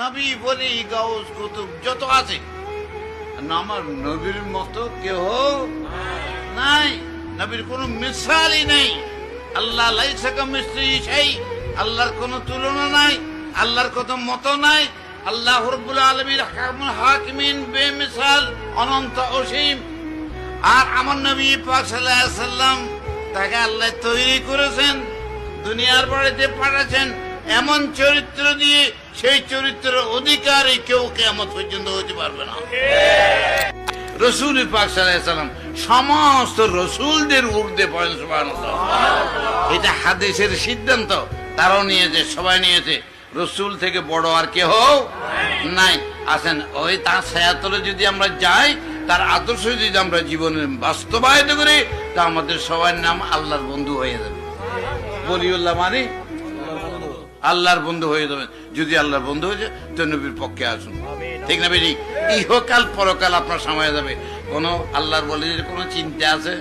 নবী বলি গাউস কুতুব যত আছে আমার নবীর মতো কেউ নাই, নবীর কোনো মিসালই নেই। আল্লাহ লাইসা কামিসলিহি শাই, আল্লাহর কোনো তুলনা নাই, আল্লাহর কোনো মতো নাই। আল্লাহ রাব্বুল আলামিন হাকামুল হাকিমিন, বেমিসাল, অনন্ত অসীম। আর আমার নবী পাক সাল্লাল্লাহু আলাইহি সাল্লাম তাকে আল্লাহ তৈরি করেছেন, দুনিয়ার বাড়িতে পাঠাচ্ছেন এমন চরিত্র দিয়ে, সেই চরিত্রের অধিকারী কেউ কিয়ামত পর্যন্ত হতে পারবে না। রাসূল পাক সাল্লাল্লাহু আলাইহি সাল্লাম সমস্ত রাসূলদের ঊর্ধ্বে পড়েন, সুবহানাল্লাহ। এটা হাদিসের সিদ্ধান্ত, তারাও নিয়েছে, সবাই নিয়েছে। রাসূল থেকে বড় আর কেউ নাই। আসেন ওই তার ছায়াতলে যদি আমরা যাই, তার আদর্শ যদি আমরা জীবনে বাস্তবায়িত করি, তা আমাদের সবার নাম আল্লাহর বন্ধু হয়ে যাবে। বলিউল্লাহ মানে আল্লাহর বন্ধু হয়ে যাবেন। যদি আল্লাহর বন্ধু হয়ে যায় তো নবীর পক্ষে আসুন, ঠিক না বেরি? ইহকাল পরকাল আপনার সময় যাবে। কোনো আল্লাহর বলির কোনো চিন্তা আছে?